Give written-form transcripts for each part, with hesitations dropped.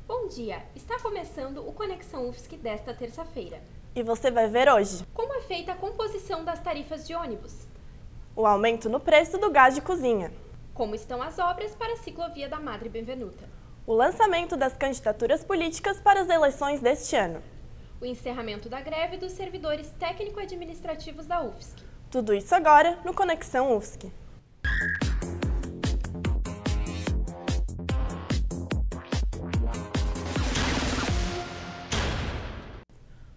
Bom dia! Está começando o Conexão UFSC desta terça-feira. E você vai ver hoje como é feita a composição das tarifas de ônibus, o aumento no preço do gás de cozinha, como estão as obras para a ciclovia da Madre Benvenuta, o lançamento das candidaturas políticas para as eleições deste ano, o encerramento da greve dos servidores técnico-administrativos da UFSC. Tudo isso agora no Conexão UFSC.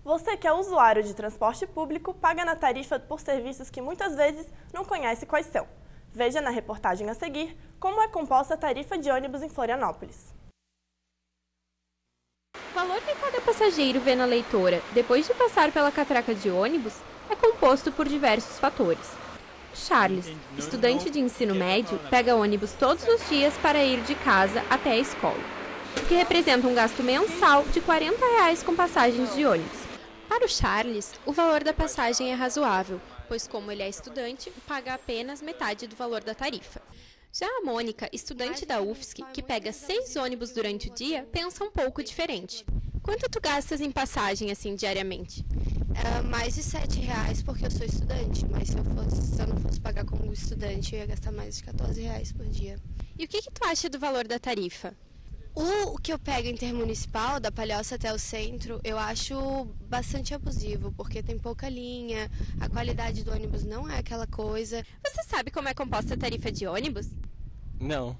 Você que é usuário de transporte público paga na tarifa por serviços que muitas vezes não conhece quais são. Veja na reportagem a seguir como é composta a tarifa de ônibus em Florianópolis. O valor que cada passageiro vê na leitora depois de passar pela catraca de ônibus é composto por diversos fatores. O Charles, estudante de ensino médio, pega ônibus todos os dias para ir de casa até a escola, o que representa um gasto mensal de R$40 com passagens de ônibus. Para o Charles, o valor da passagem é razoável, pois como ele é estudante, paga apenas metade do valor da tarifa. Já a Mônica, estudante da UFSC, que pega 6 ônibus durante o dia, pensa um pouco diferente. Quanto tu gastas em passagem assim diariamente? Mais de R$7, porque eu sou estudante, mas se eu não fosse pagar como estudante, eu ia gastar mais de R$14 por dia. E o que tu acha do valor da tarifa? O que eu pego intermunicipal, da Palhoça até o centro, eu acho bastante abusivo, porque tem pouca linha, a qualidade do ônibus não é aquela coisa. Você sabe como é composta a tarifa de ônibus? Não.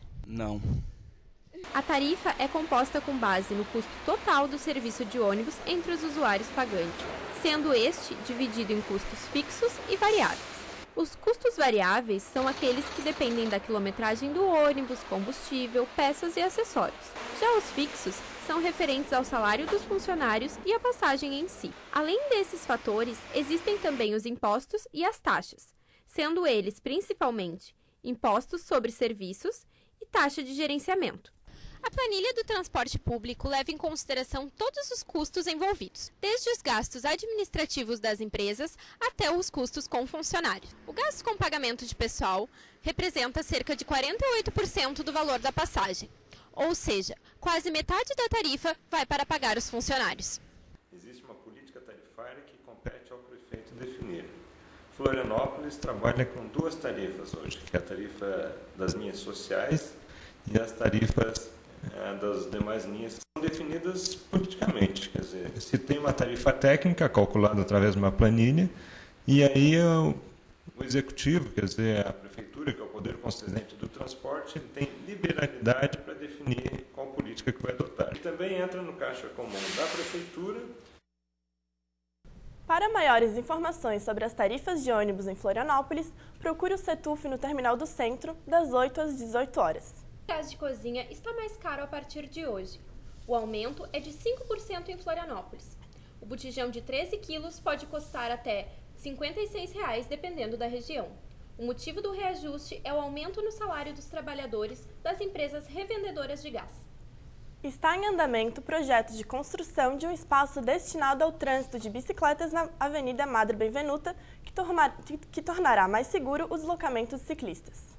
A tarifa é composta com base no custo total do serviço de ônibus entre os usuários pagantes, sendo este dividido em custos fixos e variáveis. Os custos variáveis são aqueles que dependem da quilometragem do ônibus, combustível, peças e acessórios. Já os fixos são referentes ao salário dos funcionários e à passagem em si. Além desses fatores, existem também os impostos e as taxas, sendo eles principalmente impostos sobre serviços e taxa de gerenciamento. A planilha do transporte público leva em consideração todos os custos envolvidos, desde os gastos administrativos das empresas até os custos com funcionários. O gasto com pagamento de pessoal representa cerca de 48% do valor da passagem, ou seja, quase metade da tarifa vai para pagar os funcionários. Existe uma política tarifária que compete ao prefeito definir. Florianópolis trabalha com 2 tarifas hoje, que é a tarifa das linhas sociais e as tarifas das demais linhas são definidas politicamente. Quer dizer, se tem uma tarifa técnica calculada através de uma planilha, e aí o executivo, quer dizer, a prefeitura, que é o poder concedente do transporte, ele tem liberalidade para definir qual política que vai adotar. E também entra no caixa comum da prefeitura. Para maiores informações sobre as tarifas de ônibus em Florianópolis, procure o CETUF no Terminal do Centro, das 8 às 18 horas. O gás de cozinha está mais caro a partir de hoje. O aumento é de 5% em Florianópolis. O botijão de 13 quilos pode custar até R$ 56,00, dependendo da região. O motivo do reajuste é o aumento no salário dos trabalhadores das empresas revendedoras de gás. Está em andamento o projeto de construção de um espaço destinado ao trânsito de bicicletas na Avenida Madre Benvenuta, que tornará mais seguro os deslocamentos de ciclistas.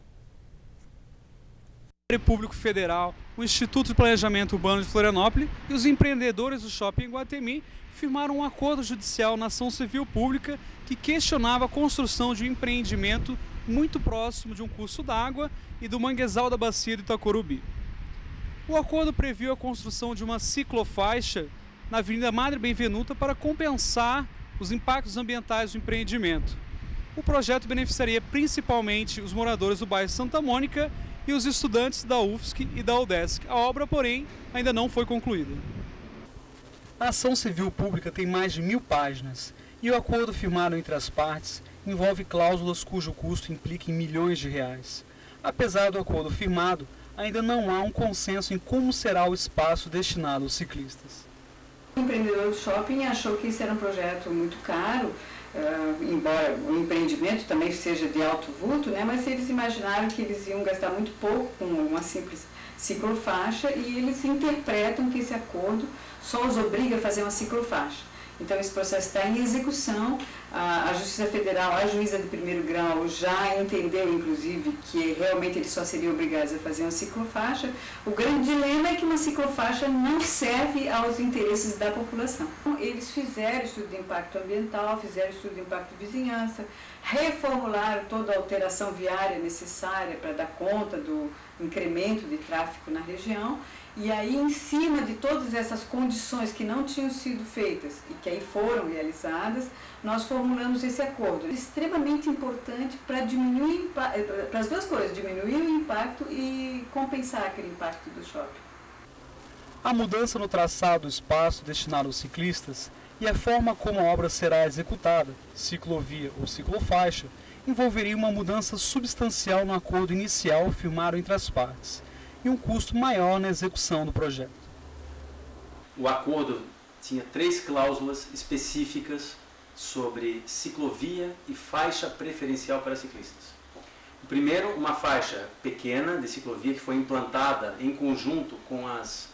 O Ministério Público Federal, o Instituto de Planejamento Urbano de Florianópolis e os empreendedores do Shopping Iguatemi firmaram um acordo judicial na ação civil pública que questionava a construção de um empreendimento muito próximo de um curso d'água e do manguezal da bacia do Itacorubi. O acordo previu a construção de uma ciclofaixa na Avenida Madre Benvenuta para compensar os impactos ambientais do empreendimento. O projeto beneficiaria principalmente os moradores do bairro Santa Mônica e os estudantes da UFSC e da UDESC. A obra, porém, ainda não foi concluída. A ação civil pública tem mais de 1000 páginas e o acordo firmado entre as partes envolve cláusulas cujo custo implica em milhões de reais. Apesar do acordo firmado, ainda não há um consenso em como será o espaço destinado aos ciclistas. O empreendedor do shopping achou que isso era um projeto muito caro, embora o empreendimento também seja de alto vulto, né, mas eles imaginaram que eles iam gastar muito pouco com uma simples ciclofaixa e eles interpretam que esse acordo só os obriga a fazer uma ciclofaixa. Então, esse processo está em execução. A Justiça Federal, a juíza de primeiro grau, já entendeu, inclusive, que realmente eles só seriam obrigados a fazer uma ciclofaixa. O grande dilema é que uma ciclofaixa não serve aos interesses da população. Eles fizeram estudo de impacto ambiental, fizeram estudo de impacto de vizinhança, reformularam toda a alteração viária necessária para dar conta do incremento de tráfego na região. E aí, em cima de todas essas condições que não tinham sido feitas e que aí foram realizadas, nós formulamos esse acordo. É extremamente importante para diminuir, para as duas coisas, diminuir o impacto e compensar aquele impacto do shopping. A mudança no traçado do espaço destinado aos ciclistas e a forma como a obra será executada, ciclovia ou ciclofaixa, envolveria uma mudança substancial no acordo inicial firmado entre as partes e um custo maior na execução do projeto. O acordo tinha 3 cláusulas específicas sobre ciclovia e faixa preferencial para ciclistas. O primeiro, uma faixa pequena de ciclovia que foi implantada em conjunto com as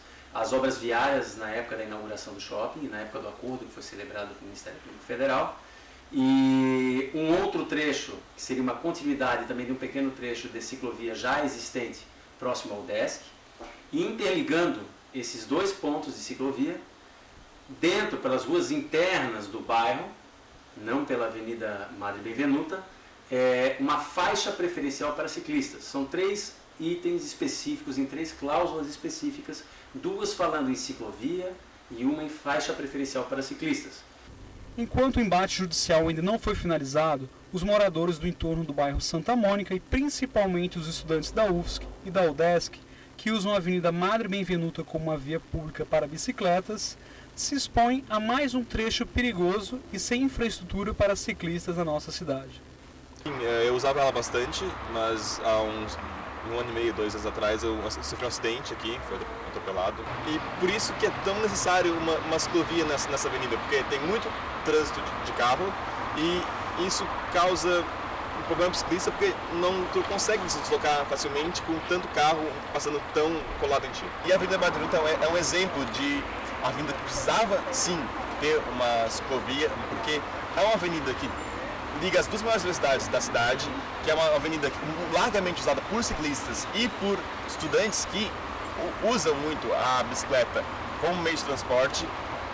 obras viárias na época da inauguração do shopping, na época do acordo que foi celebrado com o Ministério Público Federal, e um outro trecho, que seria uma continuidade também de um pequeno trecho de ciclovia já existente próximo ao DESC, e interligando esses 2 pontos de ciclovia dentro, pelas ruas internas do bairro, não pela Avenida Madre Benvenuta, uma faixa preferencial para ciclistas. São 3 itens específicos, em 3 cláusulas específicas, 2 falando em ciclovia e uma em faixa preferencial para ciclistas. Enquanto o embate judicial ainda não foi finalizado, os moradores do entorno do bairro Santa Mônica e principalmente os estudantes da UFSC e da UDESC, que usam a Avenida Madre Benvenuta como uma via pública para bicicletas, se expõem a mais um trecho perigoso e sem infraestrutura para ciclistas na nossa cidade. Eu usava ela bastante, mas há um ano e meio, 2 anos atrás, eu sofri um acidente aqui, fui atropelado. E por isso que é tão necessário uma ciclovia nessa avenida, porque tem muito trânsito de carro e isso causa um problema para o ciclista, porque tu consegue se deslocar facilmente com tanto carro passando tão colado em ti. E a Avenida Madre Benvenuta é um exemplo de a avenida que precisava, sim, ter uma ciclovia, porque é uma avenida que liga as 2 maiores velocidades da cidade, que é uma avenida largamente usada por ciclistas e por estudantes que usam muito a bicicleta como meio de transporte.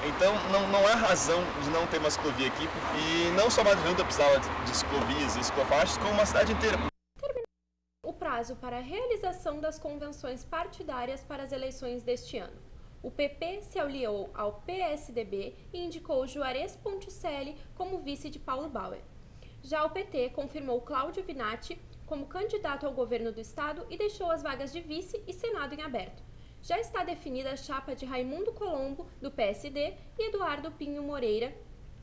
Então não há razão de não ter uma ciclovia aqui, e não só a Madre Benvenuta precisava de ciclovias e ciclofaixas, como uma cidade inteira. Terminou o prazo para a realização das convenções partidárias para as eleições deste ano. O PP se aliou ao PSDB e indicou Juarez Ponticelli como vice de Paulo Bauer. Já o PT confirmou Cláudio Vinatti como candidato ao governo do estado e deixou as vagas de vice e senado em aberto. Já está definida a chapa de Raimundo Colombo, do PSD, e Eduardo Pinho Moreira,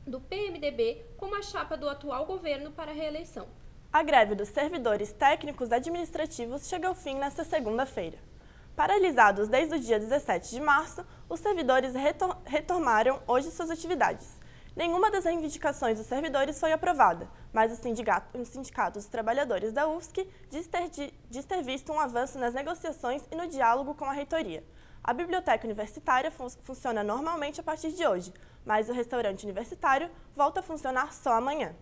do PMDB, como a chapa do atual governo para a reeleição. A greve dos servidores técnicos administrativos chega ao fim nesta segunda-feira. Paralisados desde o dia 17 de março, os servidores retomaram hoje suas atividades. Nenhuma das reivindicações dos servidores foi aprovada, mas o Sindicato dos Trabalhadores da UFSC diz ter visto um avanço nas negociações e no diálogo com a reitoria. A biblioteca universitária funciona normalmente a partir de hoje, mas o restaurante universitário volta a funcionar só amanhã.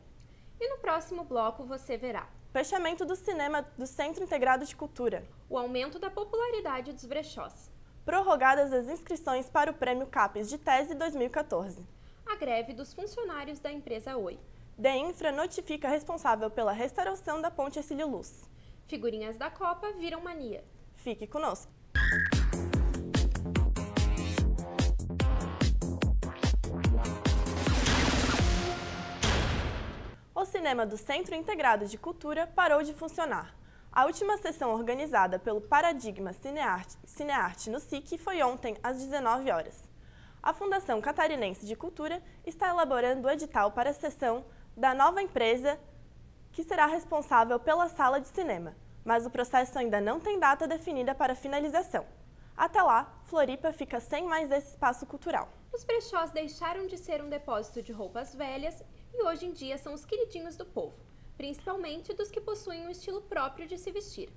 E no próximo bloco você verá: fechamento do cinema do Centro Integrado de Cultura, o aumento da popularidade dos brechós, prorrogadas as inscrições para o Prêmio CAPES de Tese 2014, a greve dos funcionários da empresa Oi, DEINFRA notifica responsável pela restauração da Ponte Hercílio Luz, figurinhas da Copa viram mania. Fique conosco. O cinema do Centro Integrado de Cultura parou de funcionar. A última sessão organizada pelo Paradigma Cinearte no SIC foi ontem, às 19 horas. A Fundação Catarinense de Cultura está elaborando o edital para a cessão da nova empresa que será responsável pela sala de cinema, mas o processo ainda não tem data definida para finalização. Até lá, Floripa fica sem mais esse espaço cultural. Os brechós deixaram de ser um depósito de roupas velhas e hoje em dia são os queridinhos do povo, principalmente dos que possuem um estilo próprio de se vestir.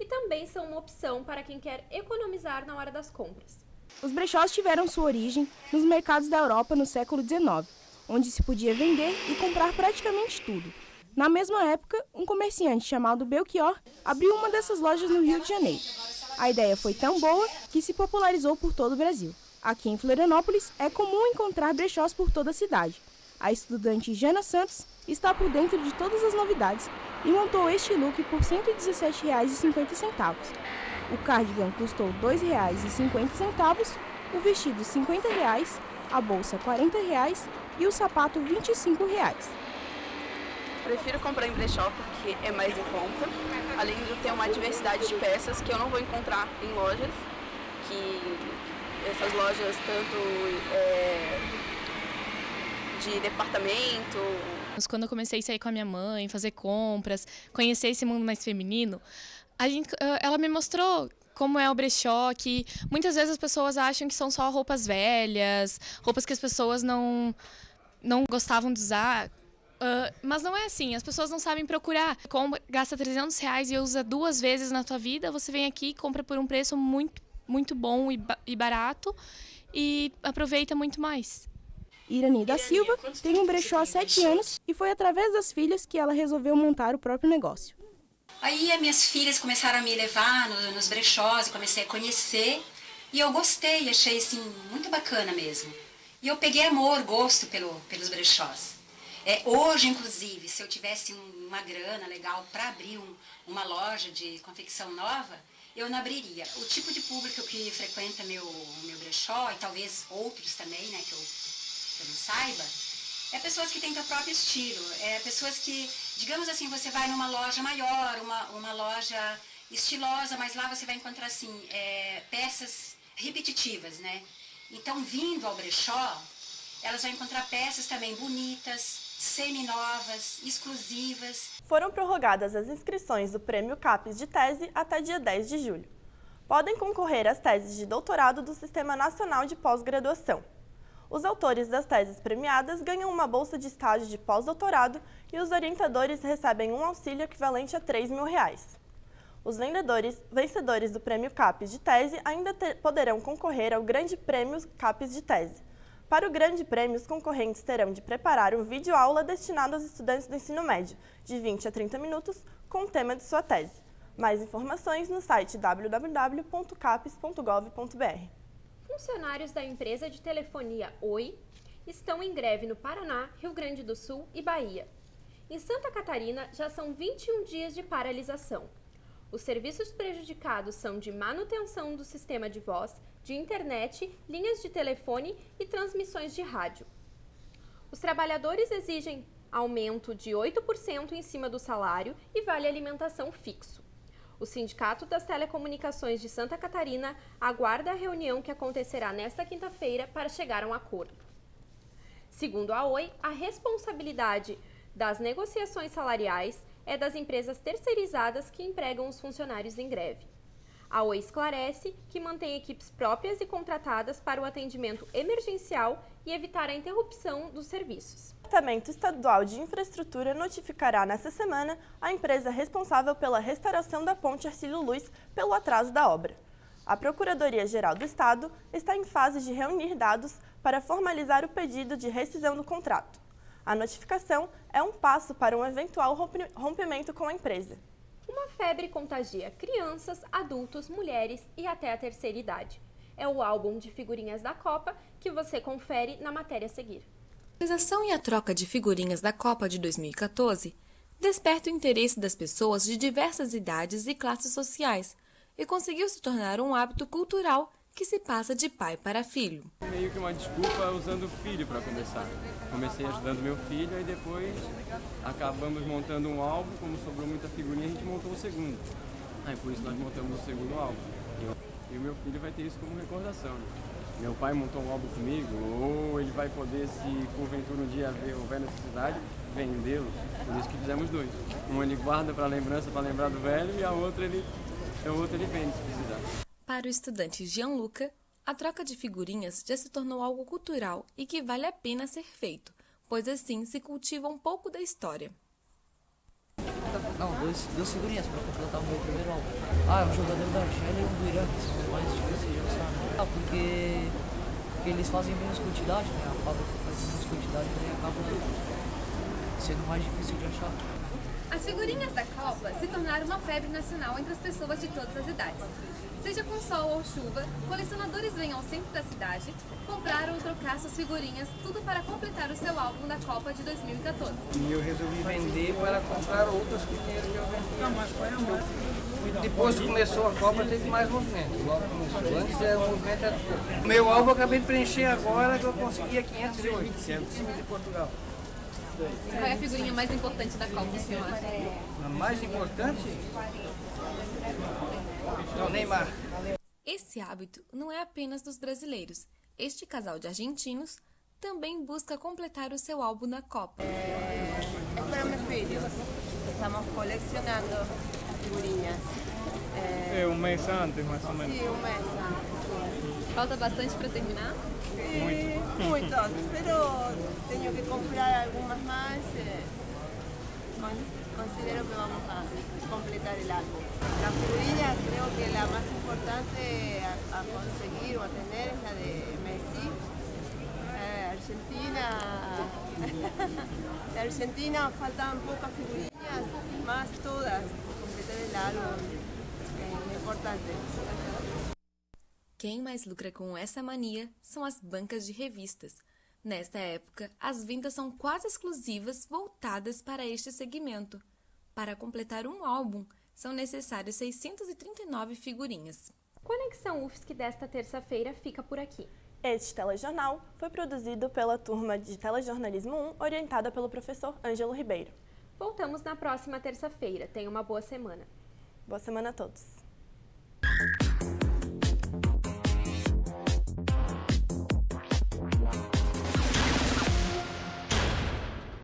E também são uma opção para quem quer economizar na hora das compras. Os brechós tiveram sua origem nos mercados da Europa no século XIX, onde se podia vender e comprar praticamente tudo. Na mesma época, um comerciante chamado Belchior abriu uma dessas lojas no Rio de Janeiro. A ideia foi tão boa que se popularizou por todo o Brasil. Aqui em Florianópolis, é comum encontrar brechós por toda a cidade. A estudante Jana Santos está por dentro de todas as novidades e montou este look por R$ 117,50. O cardigan custou R$ 2,50, o vestido R$ 50, a bolsa R$ 40 e o sapato R$ 25. Prefiro comprar em brechó porque é mais em conta, além de ter uma diversidade de peças que eu não vou encontrar em lojas, que essas lojas tanto de departamento. Quando eu comecei a sair com a minha mãe, fazer compras, conhecer esse mundo mais feminino, ela me mostrou como é o brechó, que muitas vezes as pessoas acham que são só roupas velhas, roupas que as pessoas não gostavam de usar. Mas não é assim, as pessoas não sabem procurar. Gasta R$300 e usa 2 vezes na tua vida, você vem aqui e compra por um preço muito, muito bom e barato e aproveita muito mais. Irani da Silva tem um brechó há 7 anos e foi através das filhas que ela resolveu montar o próprio negócio. Aí as minhas filhas começaram a me levar nos brechós, eu comecei a conhecer e eu gostei, achei assim, muito bacana mesmo. E eu peguei amor, gosto pelos brechós. Hoje, inclusive, se eu tivesse uma grana legal para abrir uma loja de confecção nova, eu não abriria. O tipo de público que frequenta meu brechó, e talvez outros também, né, que eu não saiba, é pessoas que têm seu próprio estilo, pessoas que, digamos assim, você vai numa loja maior, uma loja estilosa, mas lá você vai encontrar, assim, peças repetitivas, né? Então, vindo ao brechó, elas vão encontrar peças também bonitas, seminovas, exclusivas. Foram prorrogadas as inscrições do Prêmio CAPES de Tese até dia 10 de julho. Podem concorrer às teses de doutorado do Sistema Nacional de Pós-Graduação. Os autores das teses premiadas ganham uma bolsa de estágio de pós-doutorado e os orientadores recebem um auxílio equivalente a R$ 3.000. Os vencedores do Prêmio CAPES de Tese ainda poderão concorrer ao Grande Prêmio CAPES de Tese. Para o Grande Prêmio, os concorrentes terão de preparar um vídeo-aula destinado aos estudantes do ensino médio, de 20 a 30 minutos, com o tema de sua tese. Mais informações no site www.capes.gov.br. Funcionários da empresa de telefonia Oi estão em greve no Paraná, Rio Grande do Sul e Bahia. Em Santa Catarina, já são 21 dias de paralisação. Os serviços prejudicados são de manutenção do sistema de voz, de internet, linhas de telefone e transmissões de rádio. Os trabalhadores exigem aumento de 8% em cima do salário e vale alimentação fixo. O Sindicato das Telecomunicações de Santa Catarina aguarda a reunião que acontecerá nesta quinta-feira para chegar a um acordo. Segundo a Oi, a responsabilidade das negociações salariais é das empresas terceirizadas que empregam os funcionários em greve. A Oi esclarece que mantém equipes próprias e contratadas para o atendimento emergencial e evitar a interrupção dos serviços. O Departamento Estadual de Infraestrutura notificará nesta semana a empresa responsável pela restauração da ponte Hercílio Luz pelo atraso da obra. A Procuradoria-Geral do Estado está em fase de reunir dados para formalizar o pedido de rescisão do contrato. A notificação é um passo para um eventual rompimento com a empresa. Uma febre contagia crianças, adultos, mulheres e até a terceira idade. É o álbum de figurinhas da Copa que você confere na matéria a seguir. A realização e a troca de figurinhas da Copa de 2014 desperta o interesse das pessoas de diversas idades e classes sociais e conseguiu se tornar um hábito cultural que se passa de pai para filho. Meio que uma desculpa usando o filho para começar. Comecei ajudando meu filho e depois acabamos montando um álbum, como sobrou muita figurinha, a gente montou o segundo. Aí por isso nós montamos o segundo álbum. E o meu filho vai ter isso como recordação. Meu pai montou um álbum comigo, ou ele vai poder, se porventura um dia houver necessidade, vendê-lo. Por isso que fizemos 2. Um ele guarda para lembrança, para lembrar do velho, e a outra ele vende se precisar. Para o estudante Gianluca, a troca de figurinhas já se tornou algo cultural e que vale a pena ser feito, pois assim se cultiva um pouco da história. Não, duas figurinhas para completar o meu primeiro álbum. Um jogador da Argélia e um do Irã, que são mais difíceis de usar. Porque eles fazem menos quantidade, né? A fábrica faz menos quantidade e acaba sendo mais difícil de achar. As figurinhas da Copa se tornaram uma febre nacional entre as pessoas de todas as idades. Seja com sol ou chuva, colecionadores vêm ao centro da cidade comprar ou trocar suas figurinhas, tudo para completar o seu álbum da Copa de 2014. E eu resolvi vender para comprar outras que eu vendia. Depois que começou a Copa, teve mais movimento. Logo começou. Antes o movimento era pouco. O meu álbum eu acabei de preencher agora, que eu consegui 508, que é o time de Portugal. Qual é a figurinha mais importante da Copa, senhor? A mais importante? É o Neymar. Esse hábito não é apenas dos brasileiros. Este casal de argentinos também busca completar o seu álbum da Copa. É para meus filhos. Estamos colecionando figurinhas. Um mês antes, mais ou menos. Sim, um mês antes. Falta bastante para terminar? Muito, pero tenho que comprar algumas mais. Considero que vamos a completar el álbum. La figurilla creo que la más importante a conseguir o a tener es la de Messi. De Argentina faltan pocas figurinhas, más todas. Completar el álbum es importante. Quem mais lucra com essa mania são as bancas de revistas. Nesta época, as vendas são quase exclusivas voltadas para este segmento. Para completar um álbum, são necessárias 639 figurinhas. Conexão UFSC desta terça-feira fica por aqui. Este telejornal foi produzido pela turma de Telejornalismo 1, orientada pelo professor Ângelo Ribeiro. Voltamos na próxima terça-feira. Tenha uma boa semana. Boa semana a todos.